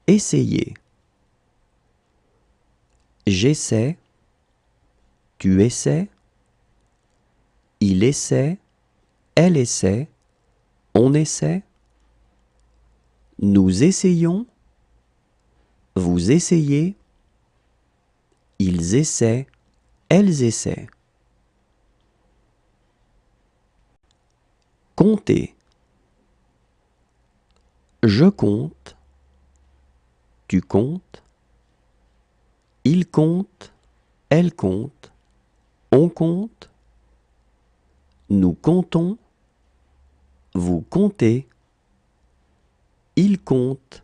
Essayer. J'essaie. Tu essaies. Il essaie. Elle essaie. On essaie. Nous essayons. Vous essayez. Ils essaient. Elles essaient. Compter. Je compte. Tu comptes. Il compte. Elle compte. On compte. Nous comptons. Vous comptez. Il compte.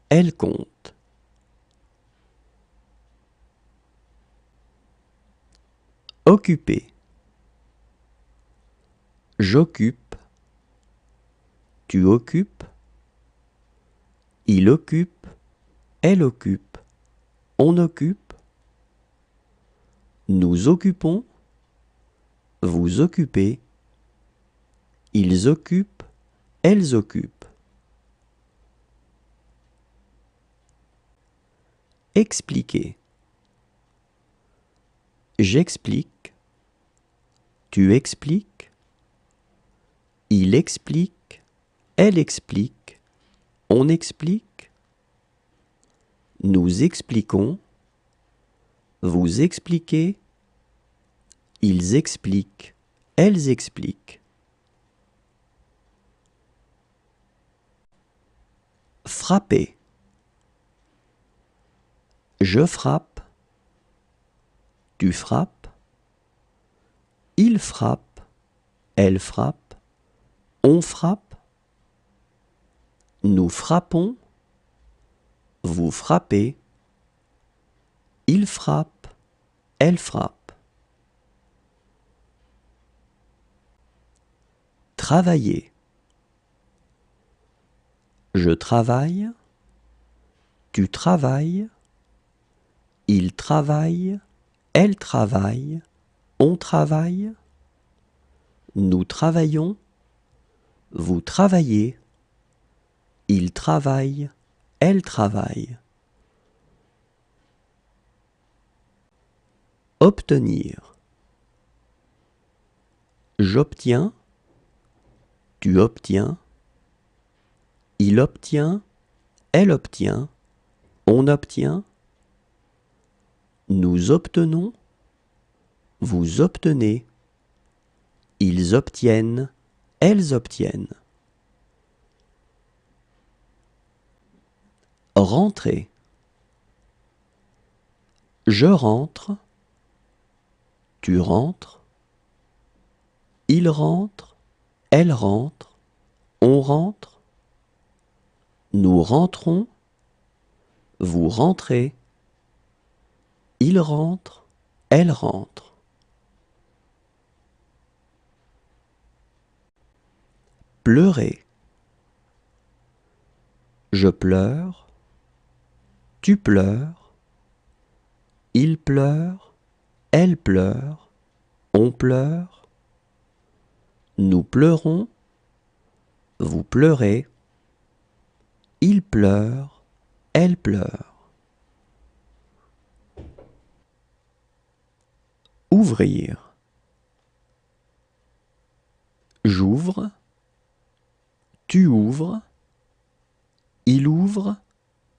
Elle compte. Occuper. J'occupe. Tu occupes. Il occupe. Elle occupe. On occupe. Nous occupons. Vous occupez. Ils occupent. Elles occupent. Expliquer. J'explique. Tu expliques. Il explique. Elle explique. On explique. Nous expliquons. Vous expliquez. Ils expliquent. Elles expliquent. Frapper. Je frappe. Tu frappes. Il frappe. Elle frappe. On frappe. Nous frappons. Vous frappez. Il frappe. Elle frappe. Travailler. Je travaille. Tu travailles. Il travaille. Elle travaille. On travaille. Nous travaillons. Vous travaillez. Il travaille. Elle travaille. Obtenir. J'obtiens. Tu obtiens. Il obtient. Elle obtient. On obtient. Nous obtenons. Vous obtenez. Ils obtiennent. Elles obtiennent. Rentrer. Je rentre. Tu rentres. Il rentre. Elle rentre. On rentre. Nous rentrons. Vous rentrez. Il rentre. Elle rentre. Pleurer. Je pleure. Tu pleures. Il pleure. Elle pleure. On pleure. Nous pleurons. Vous pleurez. Il pleure. Elle pleure. Ouvrir. J'ouvre. Tu ouvres. Il ouvre.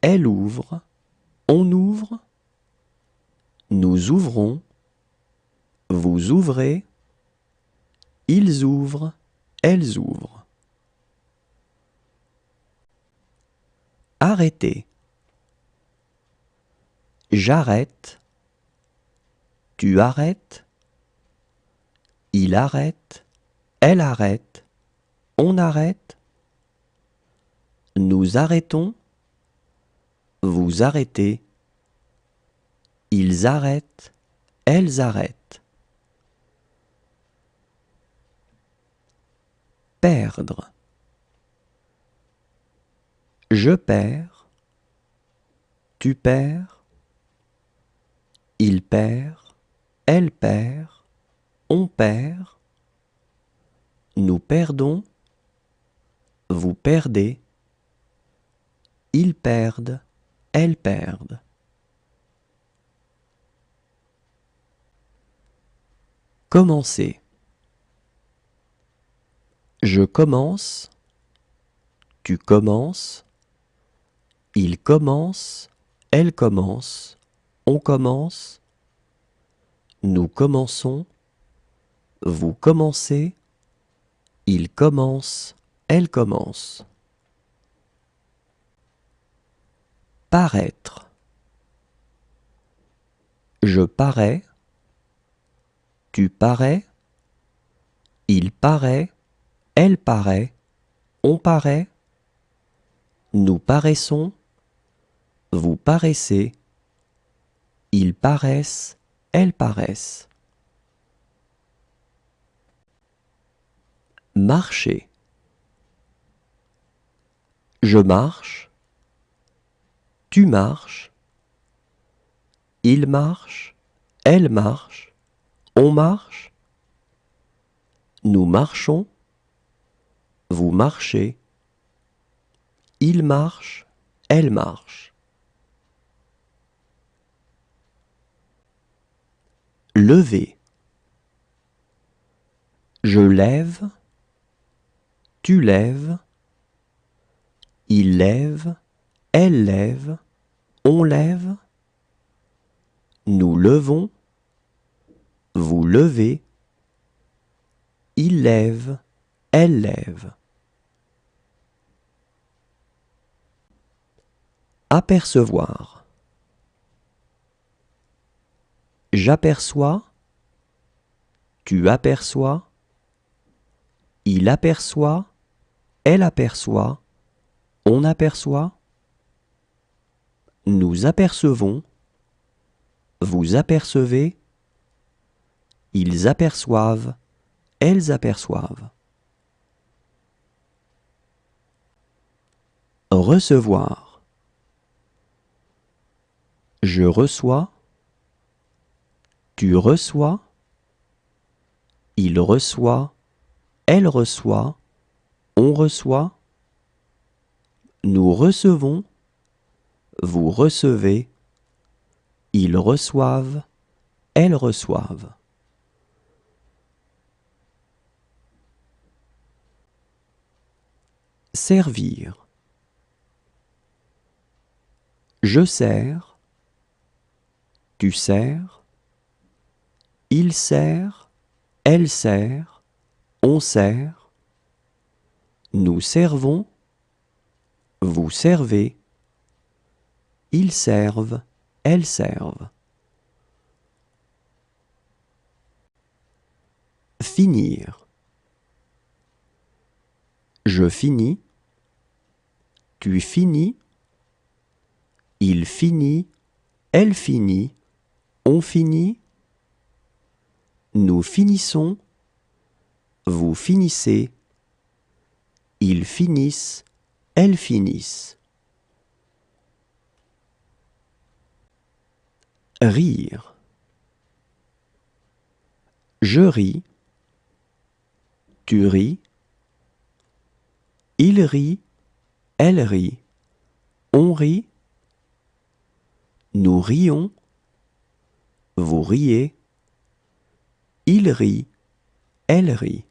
Elle ouvre. On ouvre. Nous ouvrons. Vous ouvrez. Ils ouvrent. Elles ouvrent. Arrêter. J'arrête. Tu arrêtes. Il arrête. Elle arrête. On arrête. Nous arrêtons. Vous arrêtez. Ils arrêtent. Elles arrêtent. perdre. Je perds, tu perds, il perd, elle perd, on perd, nous perdons, vous perdez, ils perdent, elles perdent. Commencer. Je commence, tu commences, il commence, elle commence, on commence, nous commençons, vous commencez, il commence, elle commence. Paraître. Je parais, tu parais, il paraît, elle paraît, on paraît, nous paraissons, vous paraissez, ils paraissent, elles paraissent. Marcher. Je marche, tu marches, il marche, elle marche, on marche, nous marchons, vous marchez, il marche, elle marche. Lever. Je lève, tu lèves, il lève, elle lève, on lève, nous levons, vous levez, il lève, elle lève. Apercevoir. J'aperçois, tu aperçois, il aperçoit, elle aperçoit, on aperçoit, nous apercevons, vous apercevez, ils aperçoivent, elles aperçoivent. Recevoir. Je reçois, tu reçois, il reçoit, elle reçoit, on reçoit, nous recevons, vous recevez, ils reçoivent, elles reçoivent. Servir. Je sers, tu sers, il sert, elle sert, on sert, nous servons, vous servez, ils servent, elles servent. Finir. Je finis, tu finis, il finit, elle finit, on finit, nous finissons, vous finissez, ils finissent, elles finissent. Rire. Je ris, tu ris, il rit, elle rit, on rit, nous rions, vous riez, il rit, elle rit.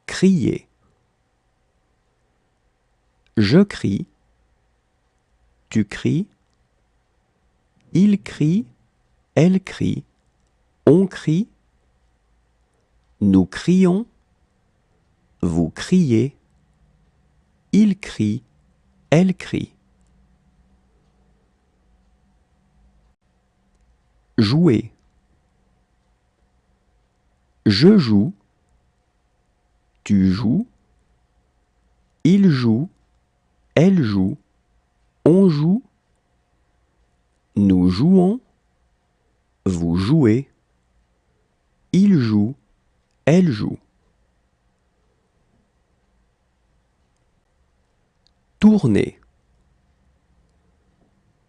Crier. Je crie, tu cries, il crie, elle crie, on crie, nous crions, vous criez, il crie, elle crie. Jouer. Je joue, tu joues, il joue, elle joue, on joue, nous jouons, vous jouez, Il joue, elle joue. Tourner.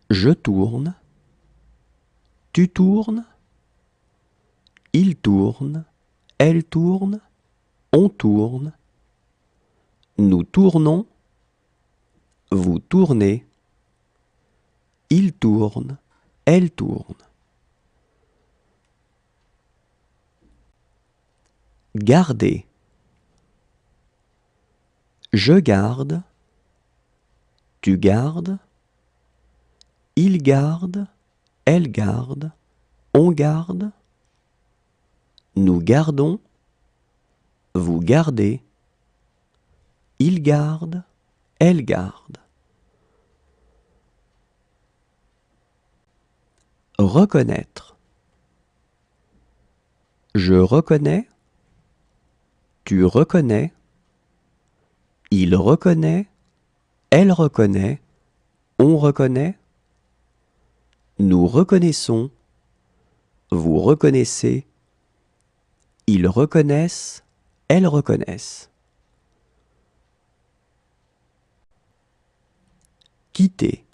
Je tourne. Tu tournes. Il tourne. Elle tourne. On tourne. Nous tournons. Vous tournez. Il tourne. Elle tourne. Garder. Je garde. Tu gardes. Il garde. Elle garde. On garde. Nous gardons. Vous gardez. Il garde. Elle garde. Reconnaître. Je reconnais. Tu reconnais. Il reconnaît. Elle reconnaît. On reconnaît. Nous reconnaissons. Vous reconnaissez. Ils reconnaissent. Elles reconnaissent. Quitter.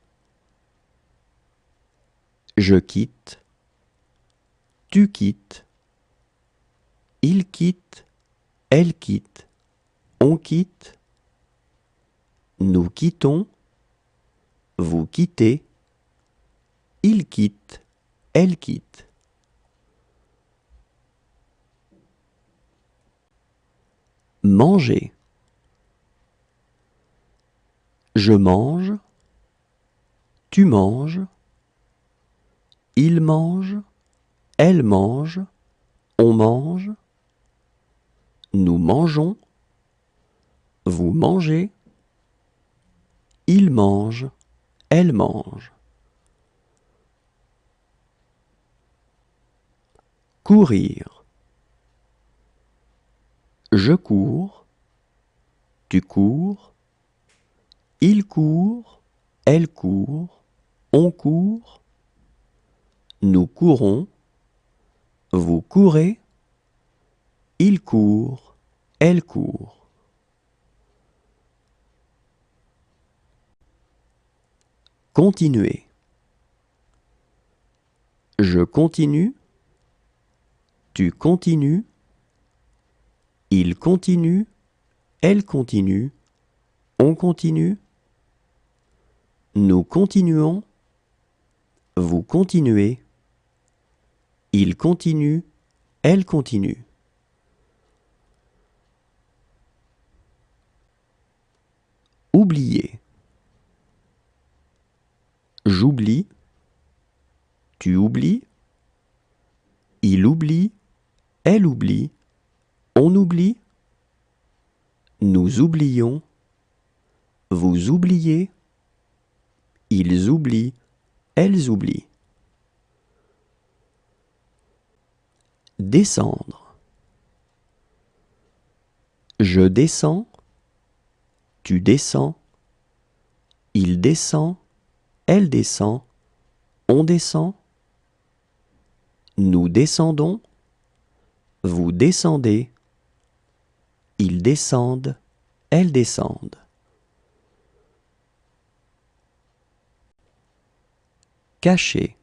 Je quitte. Tu quittes. Il quitte. Elle quitte. On quitte. Nous quittons. Vous quittez. Il quitte. Elle quitte. Manger. Je mange. Tu manges. Il mange. Elle mange. On mange. Nous mangeons. Vous mangez. Il mange. Elle mange. Courir. Je cours. Tu cours. Il court. Elle court. On court. Nous courons. Vous courez. Il court. Elle court. Continuer. Je continue. Tu continues. Il continue. Elle continue. On continue. Nous continuons. Vous continuez. Il continue. Elle continue. Oublier. J'oublie. Tu oublies. Il oublie. Elle oublie. On oublie. Nous oublions. Vous oubliez. Ils oublient. Elles oublient. Descendre. Je descends. Tu descends. Il descend. Elle descend. On descend. Nous descendons. Vous descendez. Ils descendent. Elles descendent. Cacher.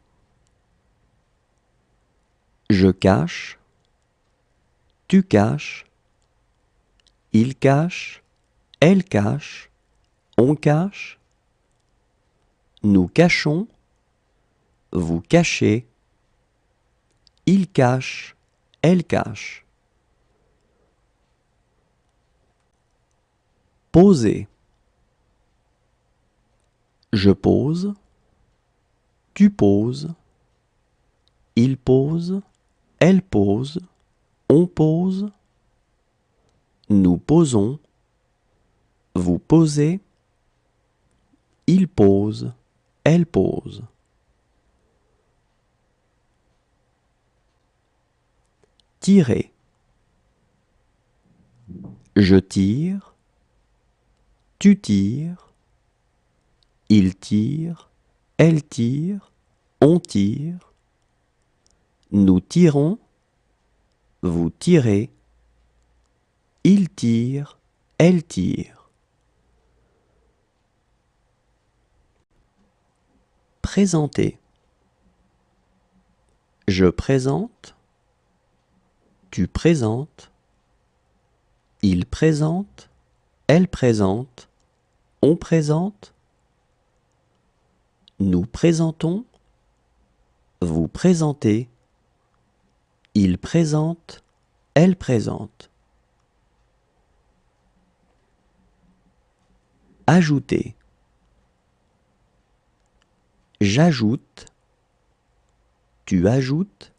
Je cache. Tu caches. Il cache. Elle cache. On cache. Nous cachons. Vous cachez. Il cache. Elle cache. Poser. Je pose. Tu poses. Il pose. Elle pose. On pose. Nous posons. Vous posez. Il pose. Elle pose. Tirer. Je tire. Tu tires. Il tire. Elle tire. On tire. Nous tirons. Vous tirez. Il tire. Elle tire. Présenter. Je présente. Tu présentes. Il présente. Elle présente. On présente. Nous présentons. Vous présentez. Il présente. Elle présente. Ajouter. J'ajoute. Tu ajoutes.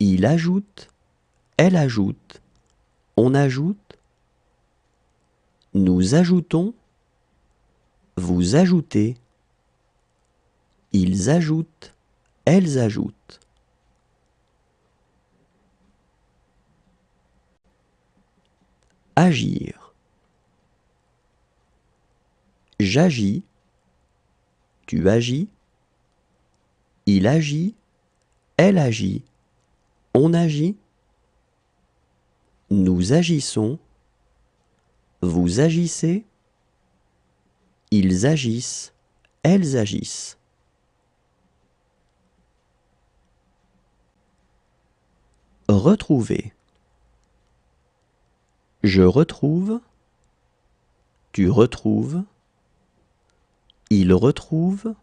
Il ajoute. Elle ajoute. On ajoute. Nous ajoutons. Vous ajoutez. Ils ajoutent. Elles ajoutent. Agir. J'agis. Tu agis. Il agit. Elle agit. On agit. Nous agissons. Vous agissez. Ils agissent. Elles agissent. Retrouver. Je retrouve. Tu retrouves. Il retrouve.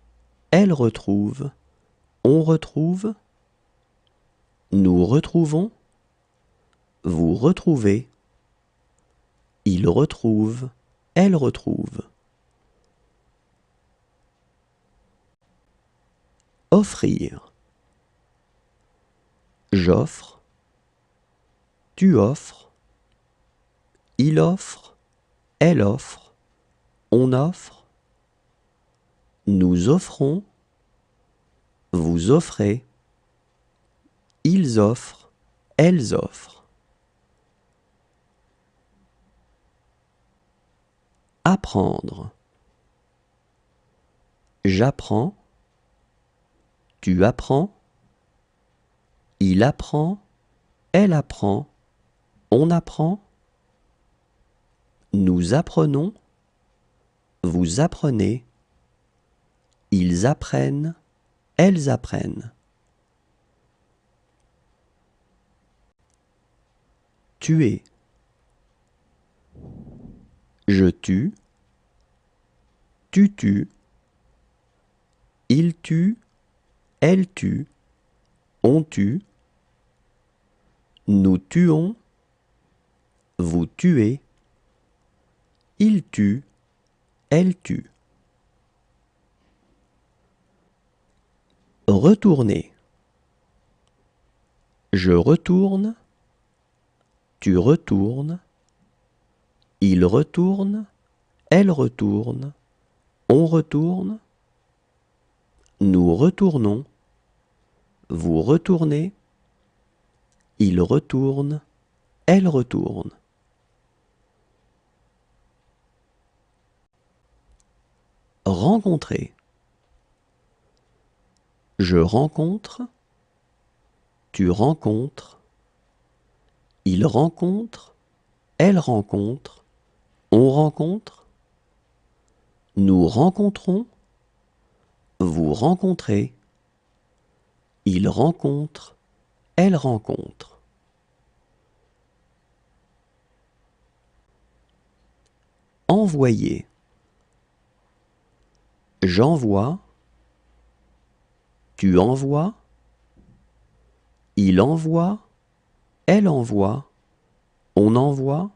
Elle retrouve. On retrouve. Nous retrouvons. Vous retrouvez. Il retrouve. Elle retrouve. Offrir. J'offre. Tu offres. Il offre. Elle offre. On offre. Nous offrons. Vous offrez. Ils offrent. Elles offrent. Apprendre. J'apprends. Tu apprends. Il apprend. Elle apprend. On apprend. Nous apprenons. Vous apprenez. Ils apprennent. Elles apprennent. Tuer. Je tue. Tu tues. Il tue. Elle tue. On tue. Nous tuons. Vous tuez. Il tue. Elle tue. Retourner. Je retourne. Tu retournes. Il retourne. Elle retourne. On retourne. Nous retournons. Vous retournez. Il retourne. Elle retourne. Rencontrer. Je rencontre. Tu rencontres. Il rencontre. Elle rencontre. On rencontre. Nous rencontrons. Vous rencontrez. Il rencontre. Elle rencontre. Envoyer. J'envoie. Tu envoies. Il envoie. Elle envoie. On envoie.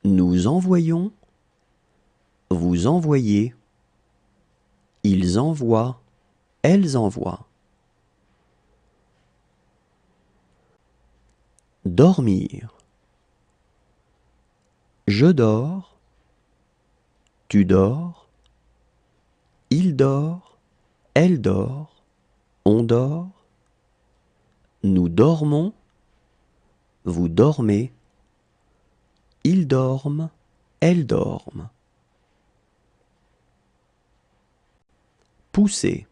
Nous envoyons. Vous envoyez. Ils envoient. Elles envoient. Dormir. Je dors. Tu dors. Il dort. Elle dort. On dort. Nous dormons. Vous dormez. Ils dorment. Elles dorment. Pousser.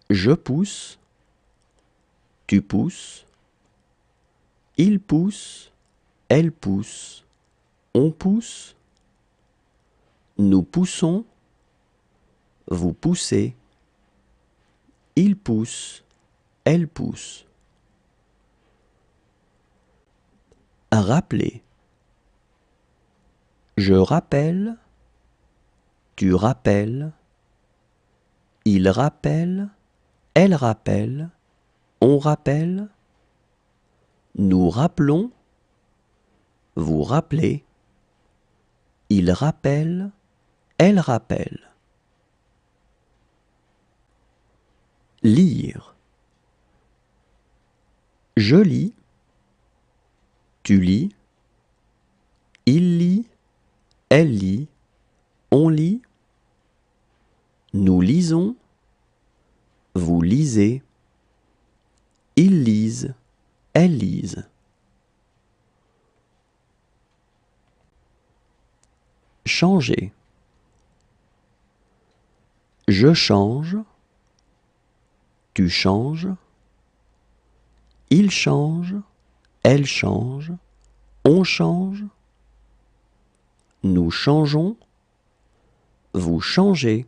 Je pousse. Tu pousses. Il pousse. Elle pousse. On pousse. Nous poussons. Vous poussez. Il pousse. Elle pousse. Rappeler. Je rappelle. Tu rappelles. Il rappelle. Elle rappelle. On rappelle. Nous rappelons. Vous rappelez. Il rappelle. Elle rappelle. Lire. Je lis. Tu lis. Il lit. Elle lit. On lit. Nous lisons. Vous lisez. Ils lisent. Elles lisent. Changer. Je change. Tu changes. Il change. Elle change. On change. Nous changeons. Vous changez.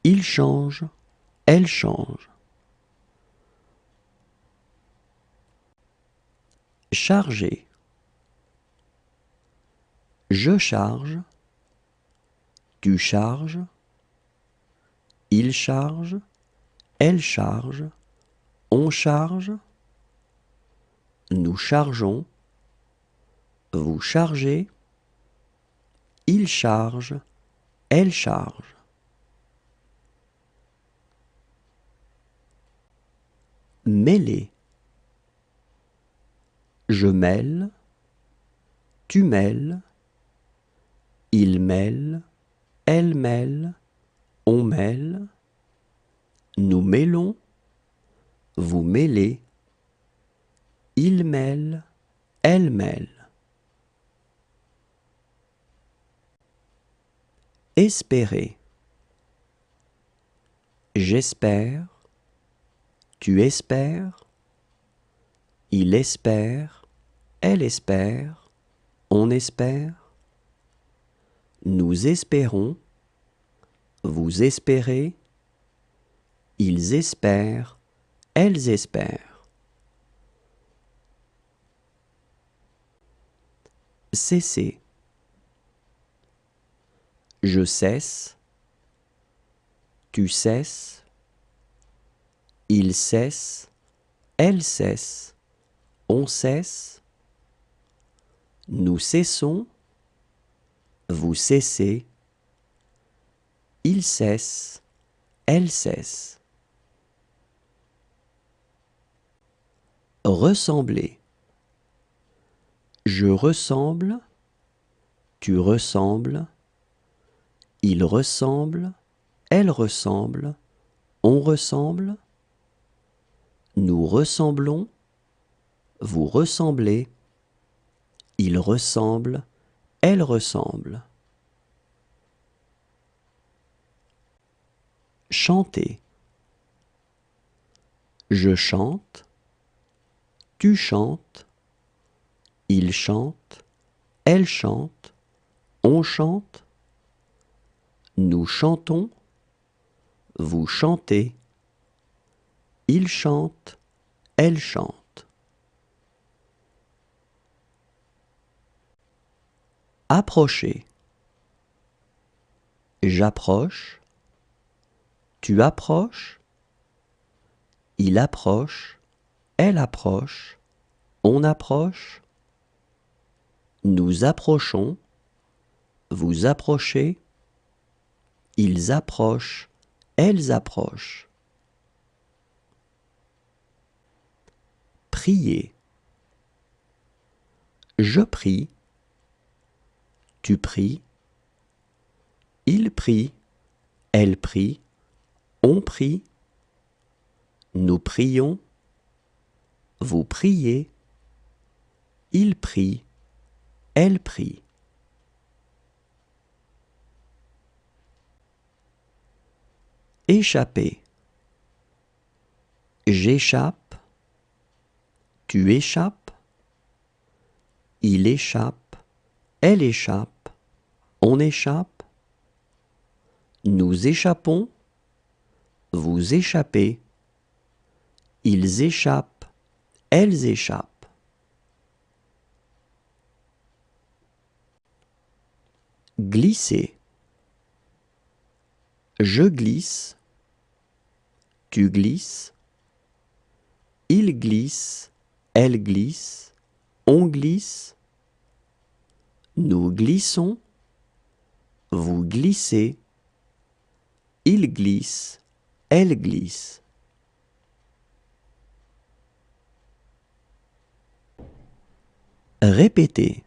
Il change. Elle change. Charger. Je charge. Tu charges. Il charge. Elle charge. On charge. Nous chargeons. Vous chargez. Il charge. Elle charge. Mêler. Je mêle. Tu mêles. Il mêle. Elle mêle. On mêle. Nous mêlons. Vous mêlez. Il mêle. Elle mêle. Espérer. J'espère. Tu espères. Il espère. Elle espère. On espère. Nous espérons. Vous espérez. Ils espèrent. Elles espèrent. Cesser. Je cesse. Tu cesses. Il cesse. Elle cesse. On cesse. Nous cessons. Vous cessez. Il cesse. Elle cesse. Ressembler. Je ressemble. Tu ressembles. Il ressemble. Elle ressemble. On ressemble. Nous ressemblons. Vous ressemblez. Il ressemble. Elle ressemble. Chanter. Je chante. Tu chantes. Il chante. Elle chante. On chante. Nous chantons. Vous chantez. Il chante. Elle chante. Approcher. J'approche. Tu approches. Il approche. Elle approche. On approche. Nous approchons. Vous approchez. Ils approchent. Elles approchent. Prier. Je prie. Tu pries. Il prie. Elle prie. On prie. Nous prions. Vous priez. Il prie. Elle prie. Échapper. J'échappe, tu échappes, il échappe, elle échappe, on échappe, nous échappons, vous échappez, ils échappent, elles échappent. Glisser. Je glisse, tu glisses, il glisse, elle glisse, on glisse, nous glissons, vous glissez, il glisse, elle glisse. Répéter.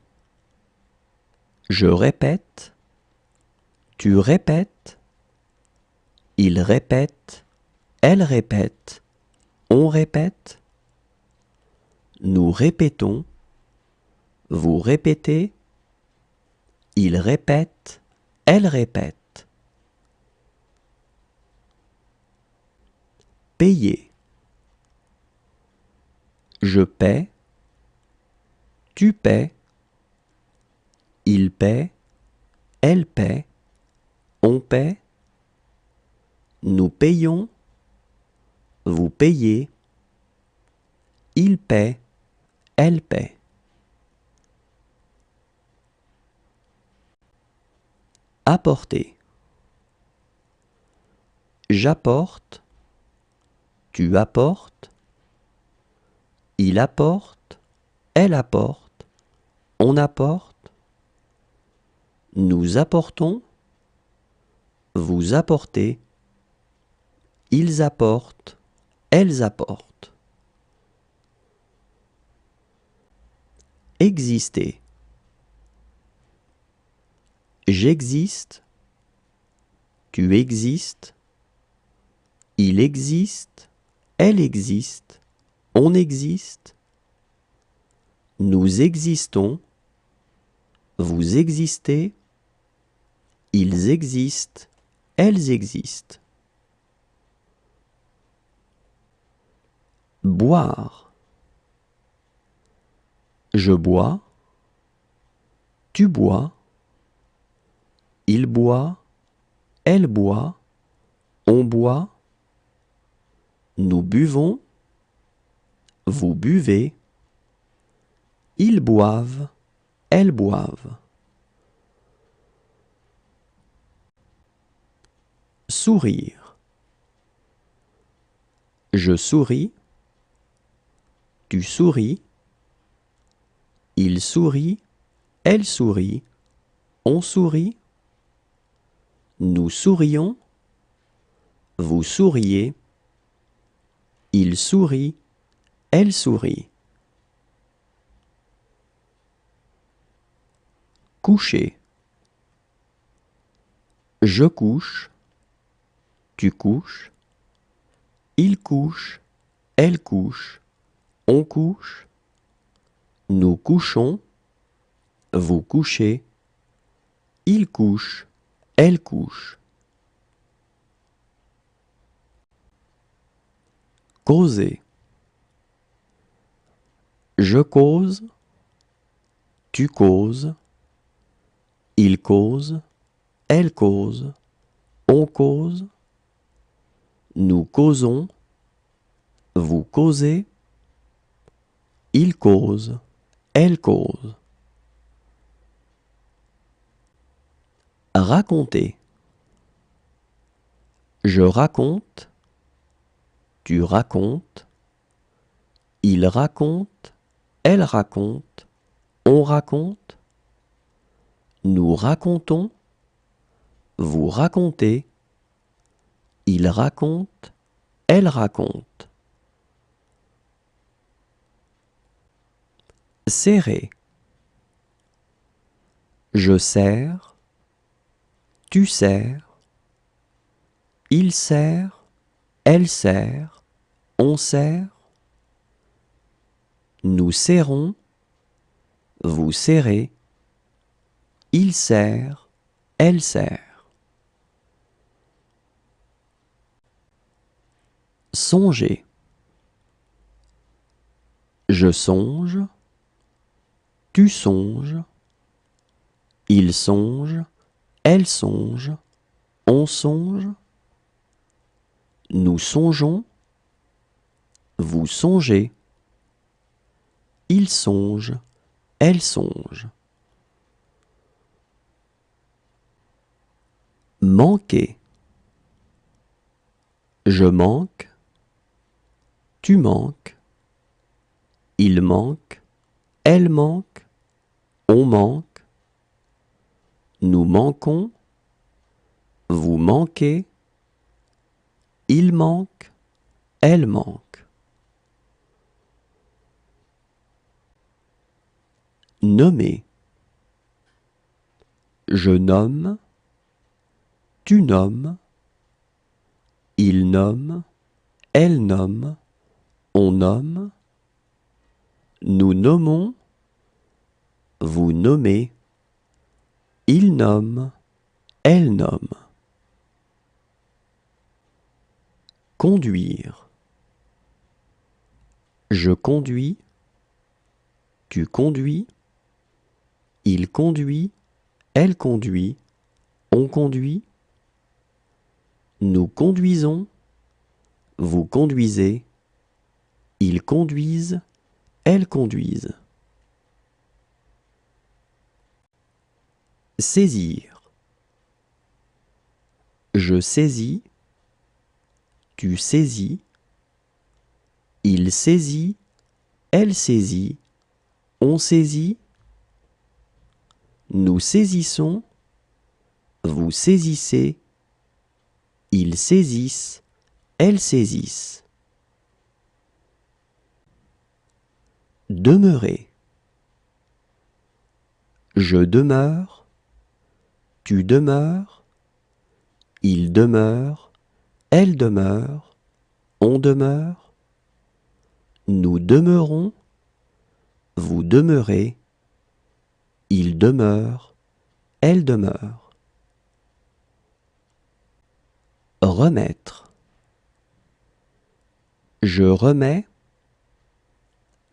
Je répète, tu répètes, il répète, elle répète, on répète, nous répétons, vous répétez, il répète, elle répète. Payer. Je paie, tu paies, il paie, elle paie, on paie, nous payons, vous payez, il paie, elle paie. Apporter. J'apporte, tu apportes, il apporte, elle apporte, on apporte, nous apportons, vous apportez, ils apportent, elles apportent. Exister. J'existe, tu existes, il existe, elle existe, on existe, nous existons, vous existez, ils existent, elles existent. Boire. Je bois, tu bois, il boit, elle boit, on boit, nous buvons, vous buvez, ils boivent, elles boivent. Sourire. Je souris, tu souris, il sourit, elle sourit, on sourit, nous sourions, vous souriez, il sourit, elle sourit. Coucher. Je couche, tu couches, il couche, elle couche, on couche, nous couchons, vous couchez, il couche, elle couche. Causer. Je cause, tu causes, il cause, elle cause, on cause, nous causons, vous causez, il cause, elle cause. Raconter. Je raconte, tu racontes, il raconte, elle raconte, on raconte, nous racontons, vous racontez, il raconte, elle raconte. Serrer. Je serre, tu serres, il serre, elle serre, on serre, nous serrons, vous serrez, il serre, elle serre. Songer. Je songe, tu songes, il songe, elle songe, on songe, nous songeons, vous songez, il songe, elle songe. Manquer. Je manque, tu manques, il manque, elle manque, on manque, nous manquons, vous manquez, il manque, elle manque. Nommer. Je nomme, tu nommes, il nomme, elle nomme, on nomme, nous nommons, vous nommez, il nomme, elle nomme. Conduire. Je conduis, tu conduis, il conduit, elle conduit, on conduit, nous conduisons, vous conduisez, ils conduisent, elles conduisent. Saisir. Je saisis, tu saisis, il saisit, elle saisit, on saisit, nous saisissons, vous saisissez, ils saisissent, elles saisissent. Demeurer. Je demeure, tu demeures, il demeure, elle demeure, on demeure, nous demeurons, vous demeurez, il demeure, elle demeure. Remettre. Je remets,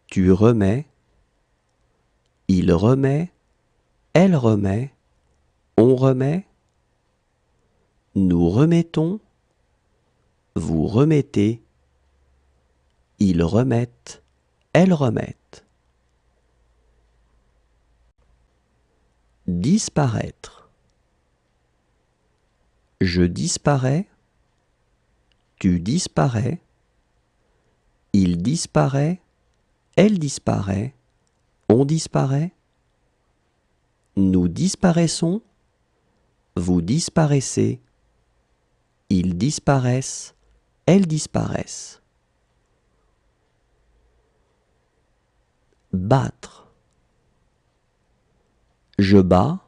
tu remets, il remet, elle remet, on remet, nous remettons, vous remettez, ils remettent, elles remettent. Disparaître. Je disparais, tu disparais, il disparaît, elle disparaît, on disparaît, nous disparaissons, vous disparaissez, ils disparaissent, elles disparaissent. Battre. Je bats,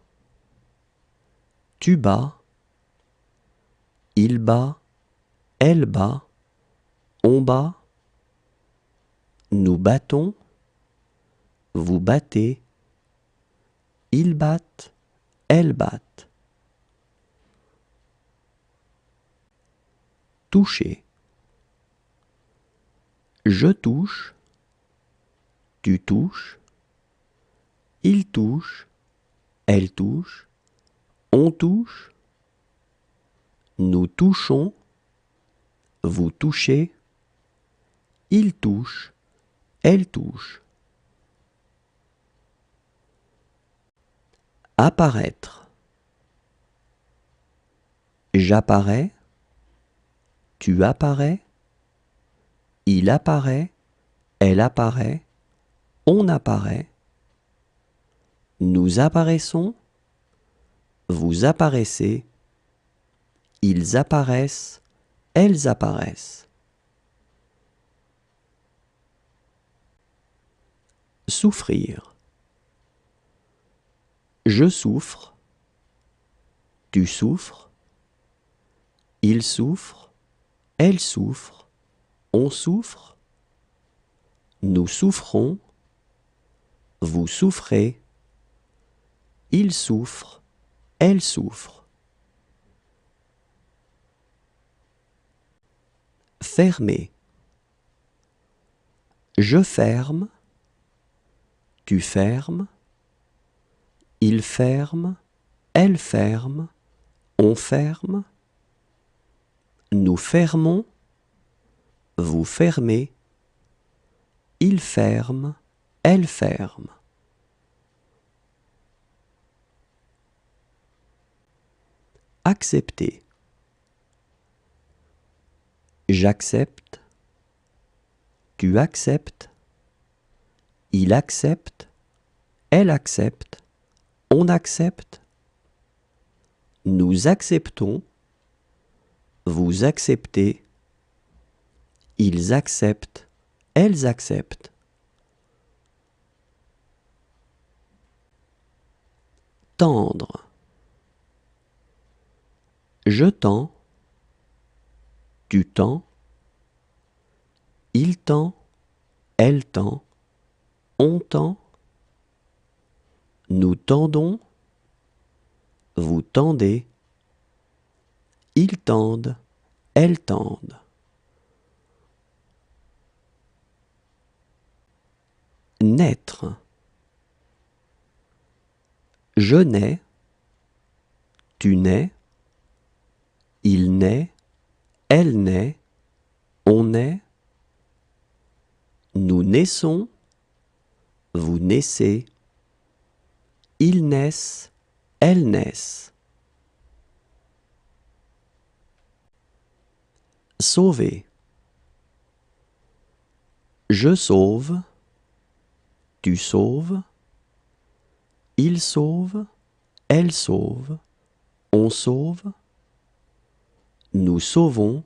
tu bats, il bat, elle bat, on bat, nous battons, vous battez, ils battent, elles battent. Toucher. Je touche, tu touches, il touche, elle touche, on touche, nous touchons, vous touchez, il touche, elle touche. Apparaître. J'apparais, tu apparais, il apparaît, elle apparaît, on apparaît, nous apparaissons, vous apparaissez, ils apparaissent, elles apparaissent. Souffrir. Je souffre, tu souffres, il souffre, elle souffre, on souffre, nous souffrons, vous souffrez, il souffre, elle souffre. Fermer. Je ferme, tu fermes, il ferme, elle ferme, on ferme, nous fermons, vous fermez, il ferme, elle ferme. Accepter. J'accepte, tu acceptes, il accepte, elle accepte, on accepte, nous acceptons, vous acceptez, ils acceptent, elles acceptent. Tendre. Je tends, tu tends, il tend, elle tend, on tend, nous tendons, vous tendez, ils tendent, elles tendent. Naître. Je nais, tu nais, il naît, elle naît, on naît, nous naissons, vous naissez, ils naissent, elles naissent. Sauver. Je sauve, tu sauves, il sauve, elle sauve, on sauve, nous sauvons,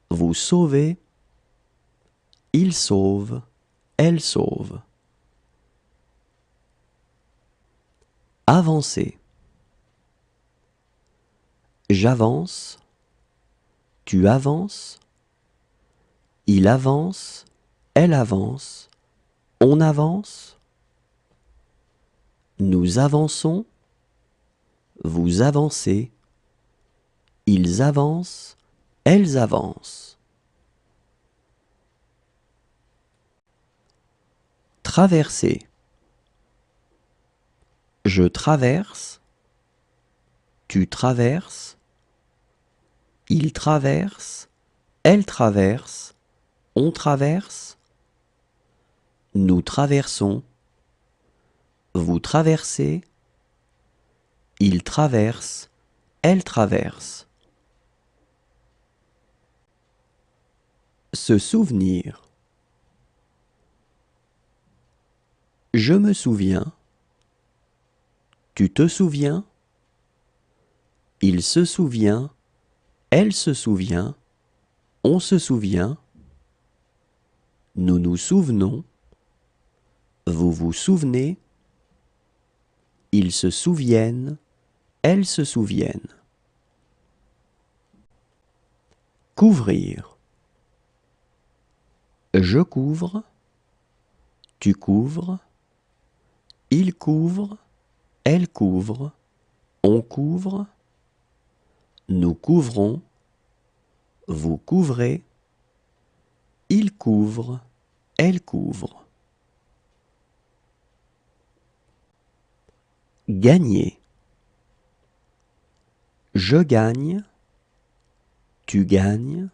vous sauvez, il sauve, elle sauve. Avancer. J'avance, tu avances, il avance, elle avance, on avance, nous avançons, vous avancez, ils avancent, elles avancent. Traverser. Je traverse, tu traverses, il traverse, elle traverse, on traverse, nous traversons, vous traversez, il traverse, elle traverse. Se souvenir. Je me souviens, tu te souviens, il se souvient, elle se souvient, on se souvient, nous nous souvenons, vous vous souvenez, ils se souviennent, elles se souviennent. Couvrir. Je couvre, tu couvres, il couvre, elle couvre, on couvre, nous couvrons, vous couvrez, il couvre, elle couvre. Gagner. Je gagne, tu gagnes,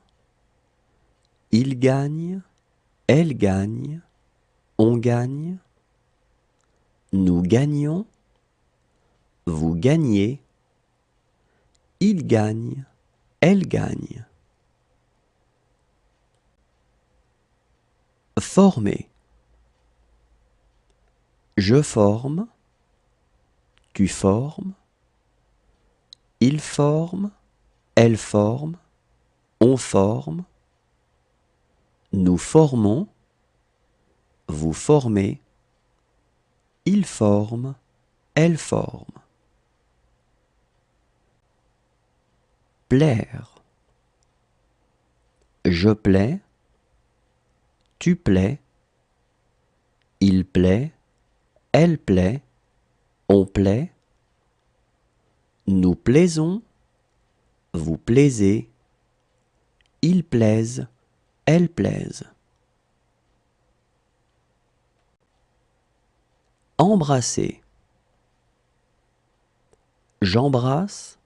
il gagne, elle gagne, on gagne, nous gagnons, vous gagnez, il gagne, elle gagne. Former. Je forme, tu formes, il forme, elle forme, on forme, nous formons, vous formez, il forme, elle forme. Plaire. Je plais, tu plais, il plaît, elle plaît, on plaît, nous plaisons, vous plaisez, ils plaisent, elles plaisent. Embrasser. J'embrasse,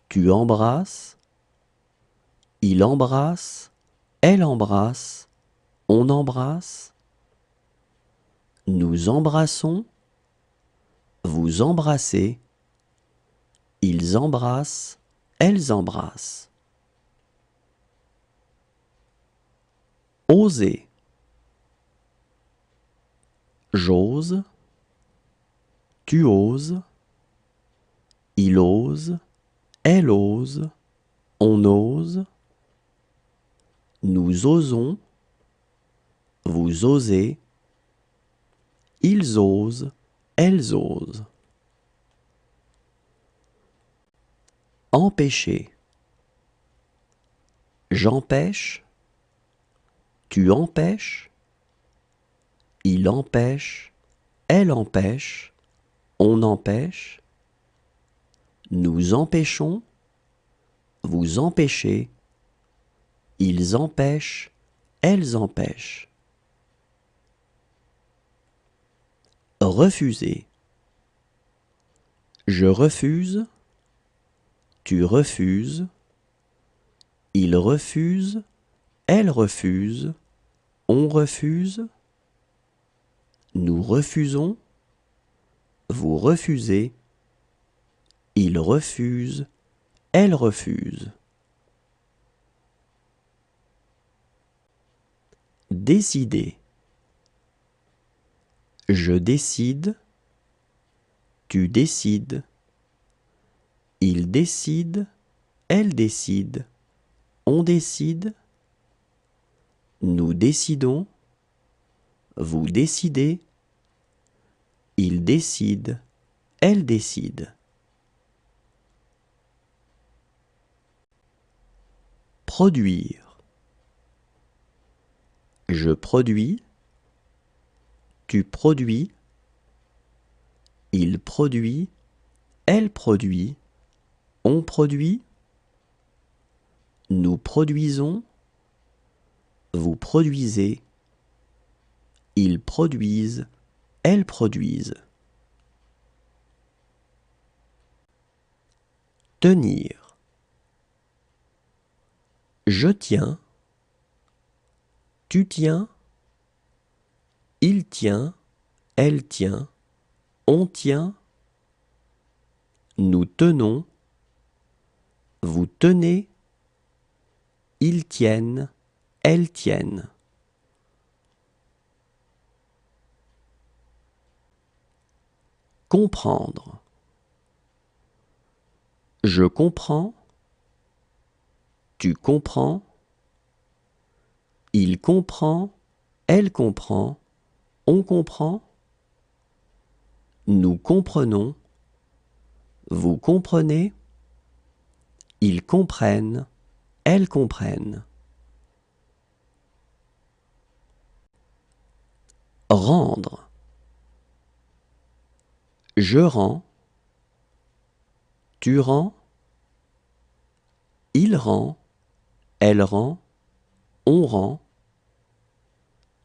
tu embrasses, il embrasse, elle embrasse, on embrasse. Nous embrassons, vous embrassez, ils embrassent, elles embrassent. Oser. J'ose, tu oses, il ose, elle ose, on ose. Nous osons, vous osez, ils osent, elles osent. Empêcher. J'empêche, tu empêches, il empêche, elle empêche, on empêche. Nous empêchons, vous empêchez, ils empêchent, elles empêchent. Refuser. Je refuse, tu refuses, il refuse, elle refuse, on refuse. Nous refusons, vous refusez, il refuse, elle refuse. Décider. Je décide, tu décides, il décide, elle décide, on décide. Nous décidons, vous décidez, il décide, elle décide. Produire. Je produis, tu produis, il produit, elle produit, on produit. Nous produisons, vous produisez, ils produisent, elles produisent. Tenir. Je tiens, tu tiens, il tient, elle tient, on tient. Nous tenons, vous tenez, ils tiennent, elles tiennent. Comprendre. Je comprends, tu comprends, il comprend, elle comprend, on comprend. Nous comprenons, vous comprenez, ils comprennent, elles comprennent. Rendre. Je rends, tu rends, il rend, elle rend, on rend.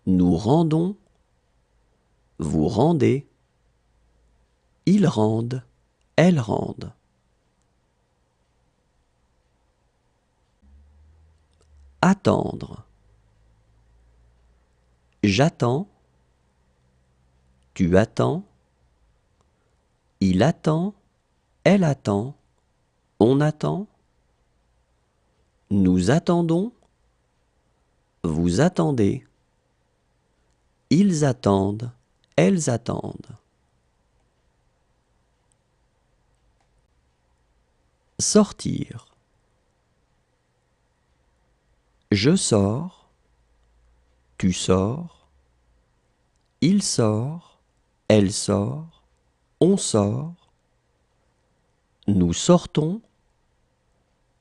Nous rendons, vous rendez, ils rendent, elles rendent. Attendre. J'attends, tu attends, il attend, elle attend, on attend. Nous attendons, vous attendez, ils attendent, elles attendent. Sortir. Je sors, tu sors, il sort, elle sort, on sort. Nous sortons,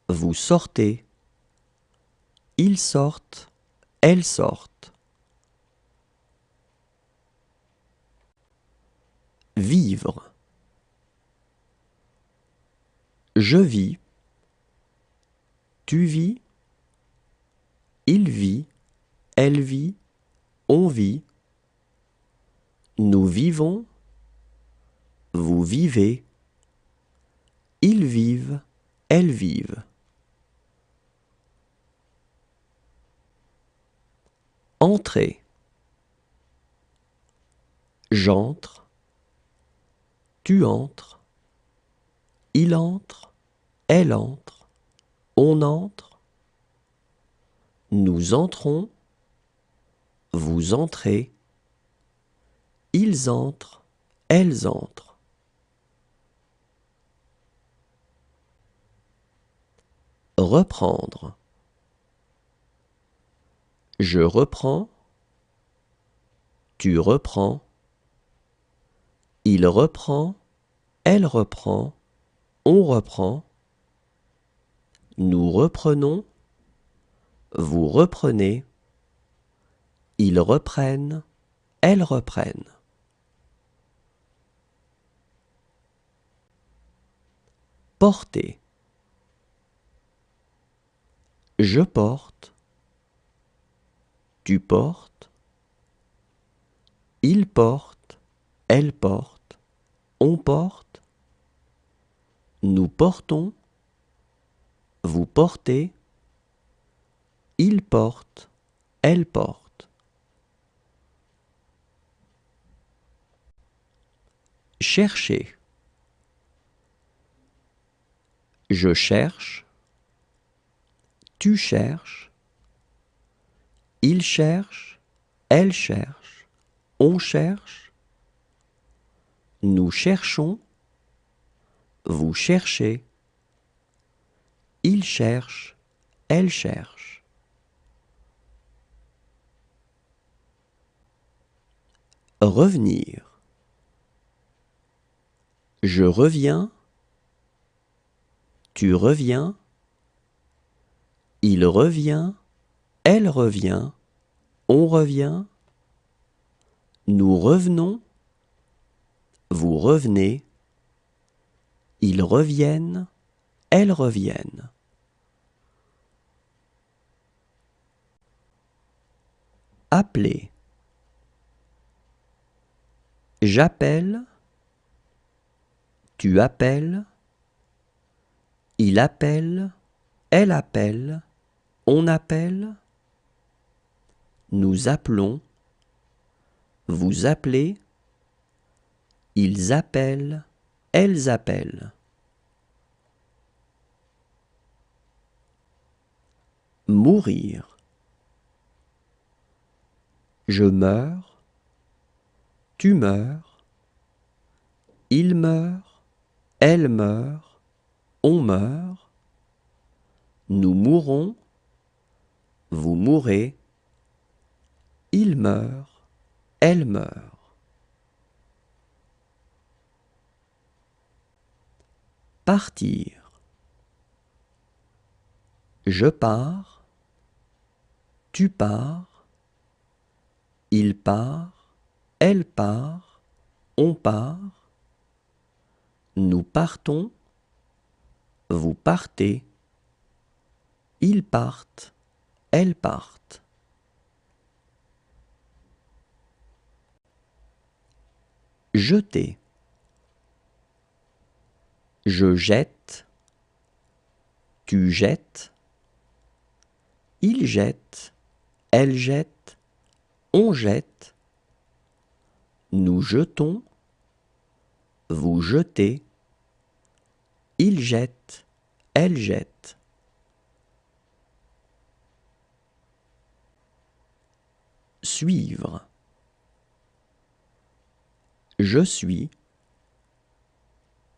vous sortez, ils sortent, elles sortent. Vivre. Je vis, tu vis, il vit, elle vit, on vit. Nous vivons, vous vivez, ils vivent, elles vivent. Entrer. J'entre, tu entres, il entre, elle entre, on entre, nous entrons, vous entrez, ils entrent, elles entrent. Reprendre. Je reprends, tu reprends, il reprend, elle reprend, on reprend, nous reprenons, vous reprenez, ils reprennent, elles reprennent. Porter. Je porte, tu portes, il porte, elle porte, on porte, nous portons, vous portez, il porte, elle porte. Chercher. Je cherche, tu cherches, il cherche, elle cherche, on cherche, nous cherchons, vous cherchez, il cherche, elle cherche. Revenir. Je reviens, tu reviens, il revient, elle revient, on revient, nous revenons, vous revenez, ils reviennent, elles reviennent. Appeler. J'appelle, tu appelles, il appelle, elle appelle, on appelle, nous appelons, vous appelez, ils appellent, elles appellent. Mourir. Je meurs, tu meurs, il meurt, elle meurt, on meurt, nous mourons, vous mourrez, il meurt, elle meurt. Partir. Je pars, tu pars, il part, elle part, on part, nous partons, vous partez, ils partent, elles partent. Jeter. Je jette, tu jettes, il jette, elle jette, on jette, nous jetons, vous jetez, il jette, elle jette. Suivre. Je suis,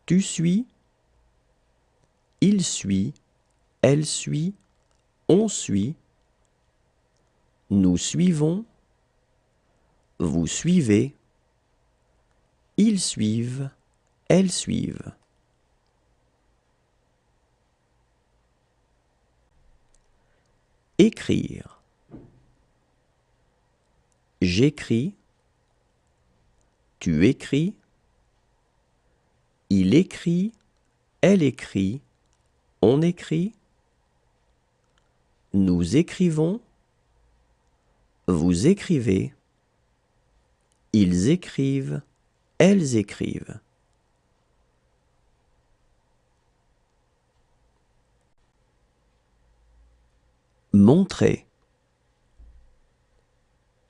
tu suis, il suit, elle suit, on suit, nous suivons, vous suivez, ils suivent, elles suivent. Écrire. J'écris, tu écris, il écrit, elle écrit, on écrit, nous écrivons, vous écrivez, Ils écrivent, elles écrivent. Montrer.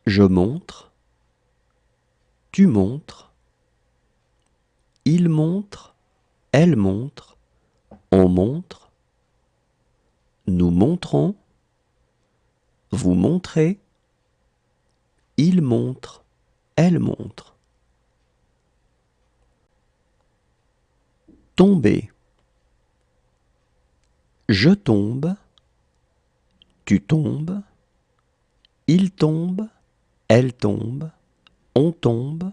Je montre. Tu montres. Il montre. Elle montre. On montre. Nous montrons. Vous montrez. Il montre. Elle montre. Tomber. Je tombe. Tu tombes. Il tombe. Elle tombe. On tombe.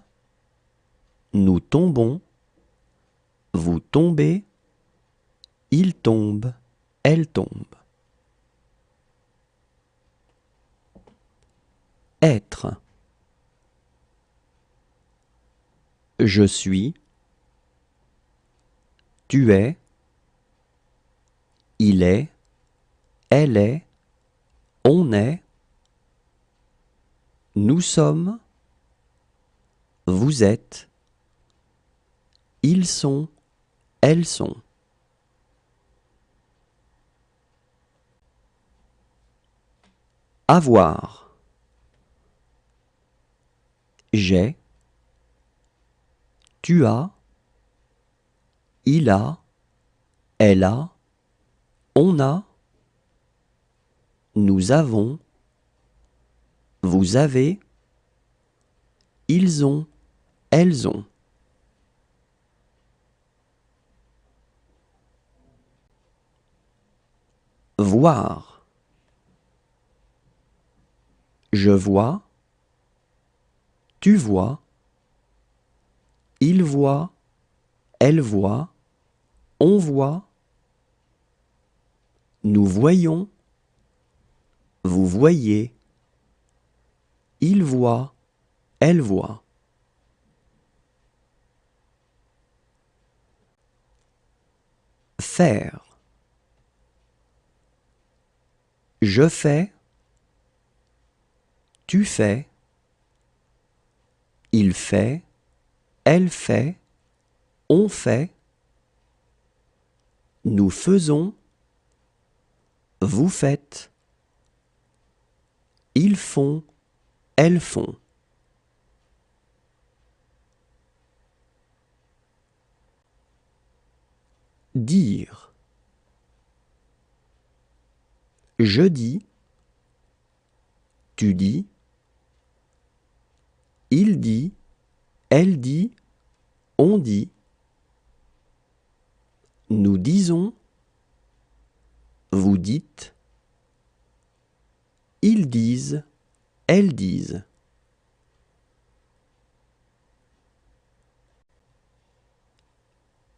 Nous tombons. Vous tombez. Il tombe. Elle tombe. Être. Je suis. Tu es. Il est. Elle est. On est. Nous sommes. Vous êtes. Ils sont. Elles sont. Avoir. J'ai. Tu as. Il a. Elle a. On a. Nous avons. Vous avez. Ils ont. Elles ont. Voir. Je vois. Tu vois. Il voit. Elle voit. On voit. Nous voyons. Vous voyez. Il voit. Elle voit. Faire. Je fais. Tu fais. Il fait. Elle fait. On fait. Nous faisons. Vous faites. Ils font. Elles font. Dire. Je dis. Tu dis. Il dit. Elle dit. On dit. Nous disons. Vous dites. Ils disent. Elles disent.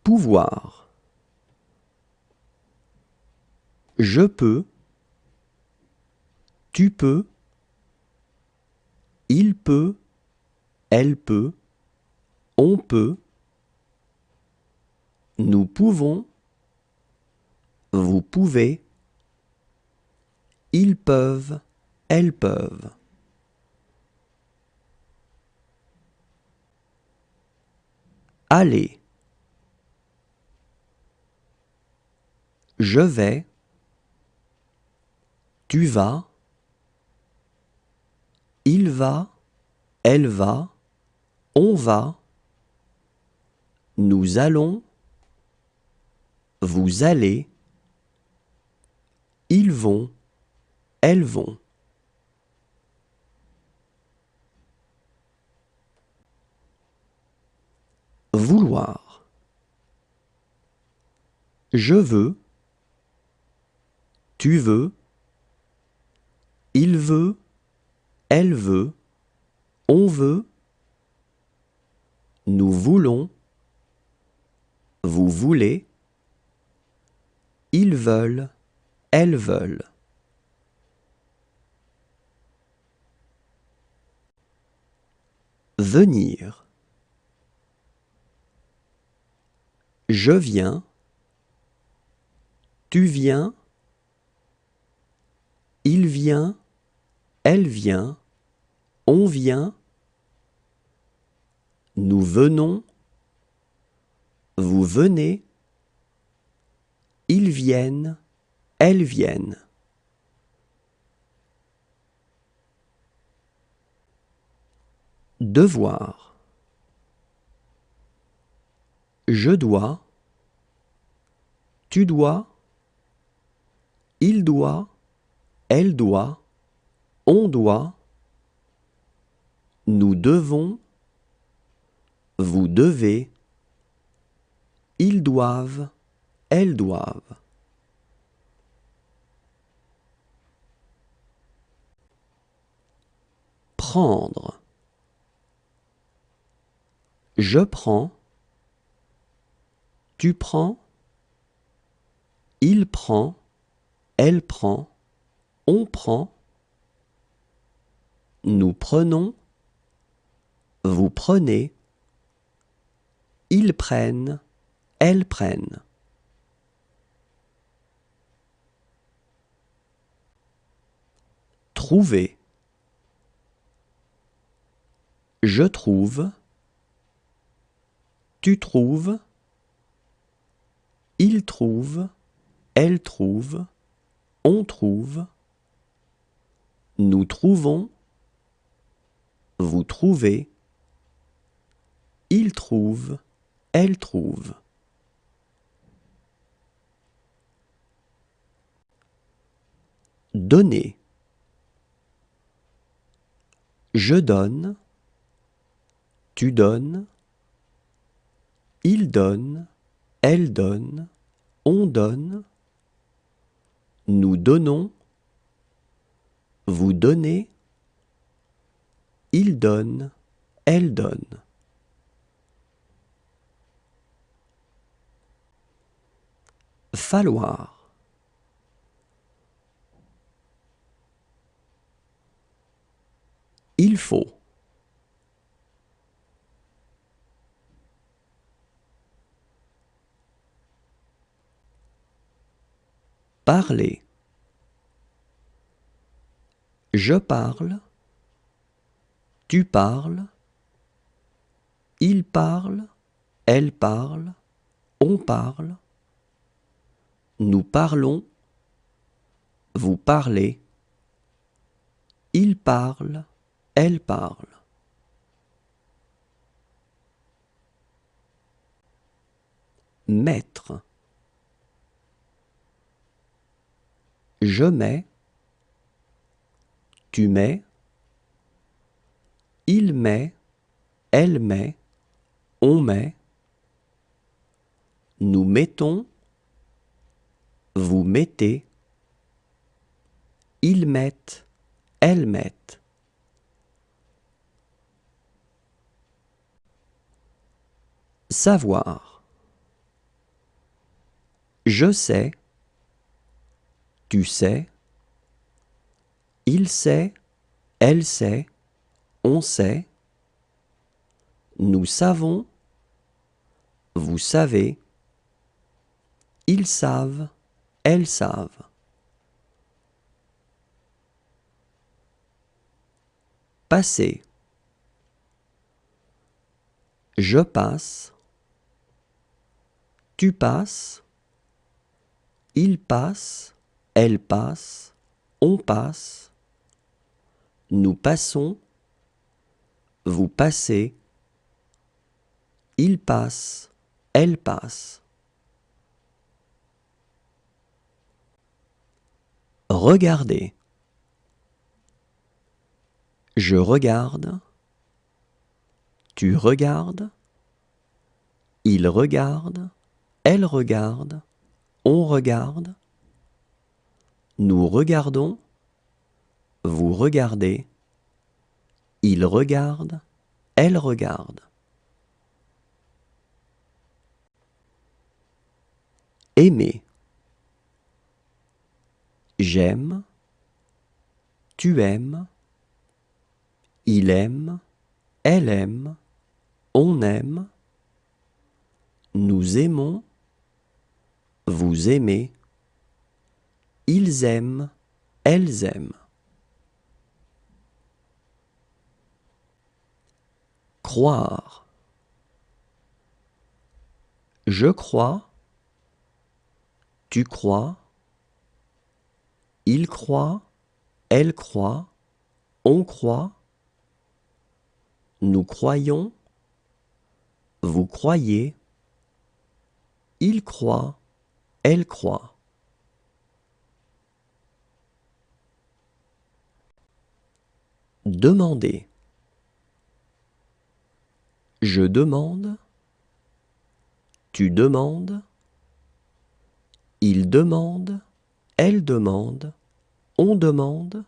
Pouvoir. Je peux. Tu peux. Il peut. Elle peut. On peut. Nous pouvons. Vous pouvez. Ils peuvent. Elles peuvent. Aller. Je vais. Tu vas. Il va. Elle va. On va. Nous allons. Vous allez. Ils vont. Elles vont. Vouloir. Je veux. Tu veux. Il veut. Elle veut. On veut. Nous voulons. Vous voulez. Ils veulent. Elles veulent. Venir. Je viens. Tu viens. Il vient. Elle vient. On vient. Nous venons, vous venez, ils viennent, elles viennent. Devoir. Je dois, tu dois, il doit, elle doit, on doit, nous devons, vous devez, ils doivent, elles doivent. Prendre. Je prends, tu prends, il prend, elle prend, on prend, nous prenons, vous prenez, ils prennent, elles prennent. Trouver. Je trouve, tu trouves, il trouve, elle trouve, on trouve, nous trouvons, vous trouvez, il trouve, elle trouve. Donner. Je donne, tu donnes, il donne, elle donne, on donne, nous donnons, vous donnez, il donne, elle donne. Falloir. Il faut. Parler. Je parle, tu parles, il parle, elle parle, on parle, nous parlons, vous parlez, il parle, elle parle. Mettre. Je mets, tu mets, il met, elle met, on met, nous mettons, vous mettez, ils mettent, elles mettent. Savoir. Je sais, tu sais, il sait, elle sait, on sait, nous savons, vous savez, ils savent, elles savent. Passer. Je passe, tu passes, il passe, elle passe, on passe, nous passons, vous passez, il passe, elle passe. Regardez. Je regarde, tu regardes, il regarde, elle regarde, on regarde, nous regardons, vous regardez, il regarde, elle regarde. Aimer. J'aime, tu aimes, il aime, elle aime, on aime, nous aimons, vous aimez, ils aiment, elles aiment. Croire. Je crois, tu crois, il croit, elle croit, on croit, nous croyons, vous croyez, il croit, elle croit. Demander. Je demande, tu demandes, il demande, elle demande, on demande,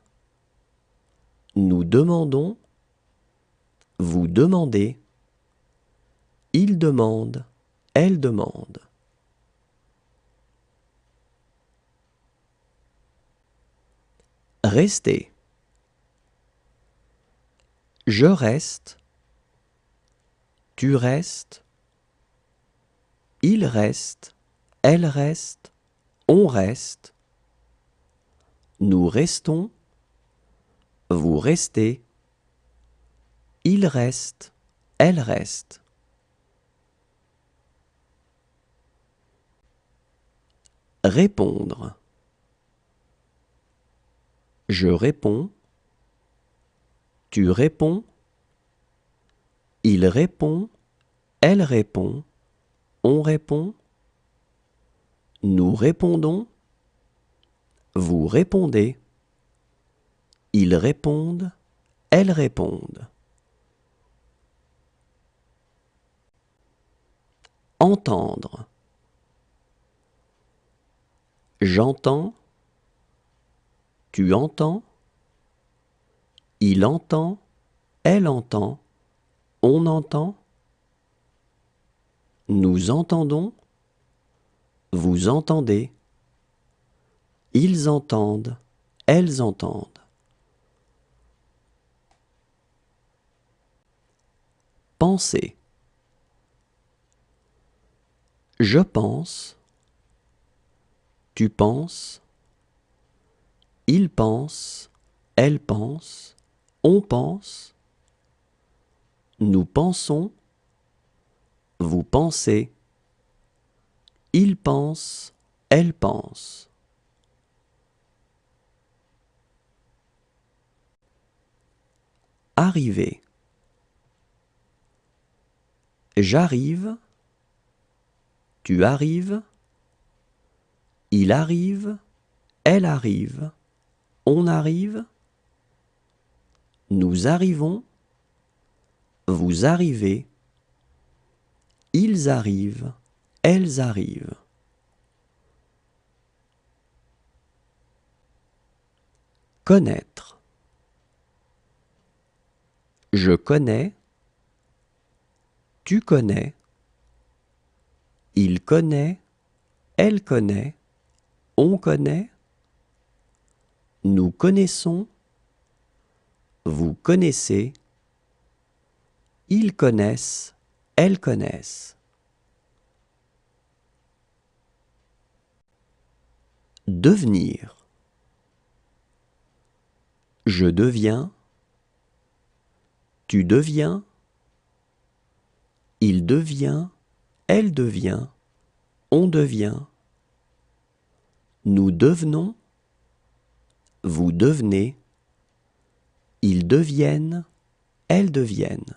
nous demandons, vous demandez, il demande, elle demande. Rester. Je reste, tu restes, il reste, elle reste, on reste, nous restons, vous restez, il reste, elle reste. Répondre. Je réponds, tu réponds, il répond, elle répond, on répond, nous répondons, vous répondez, ils répondent, elles répondent. Entendre. J'entends, tu entends, il entend, elle entend, on entend, nous entendons, vous entendez, ils entendent, elles entendent. Penser. Je pense, tu penses, il pense, elle pense, on pense, nous pensons, vous pensez, il pense, elle pense. Arriver. J'arrive, tu arrives, il arrive, elle arrive, on arrive, nous arrivons, vous arrivez, ils arrivent, elles arrivent. Connaître. Je connais, tu connais, il connaît, elle connaît, on connaît, nous connaissons, vous connaissez, ils connaissent, elles connaissent. Devenir. Je deviens, tu deviens, il devient, elle devient, on devient, nous devenons, vous devenez, ils deviennent, elles deviennent.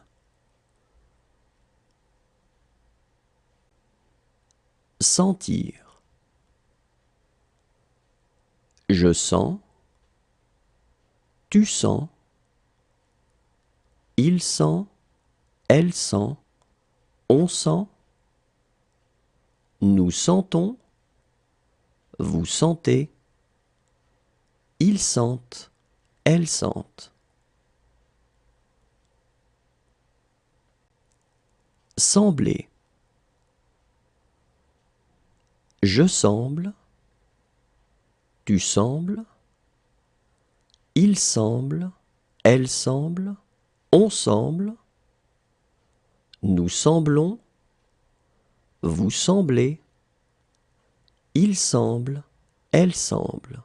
Sentir. Je sens, tu sens, il sent, elle sent, on sent, nous sentons, vous sentez, ils sentent, elles sentent. Sembler. Je semble, tu sembles, il semble, elle semble, on semble, nous semblons, vous semblez, il semble, elle semble.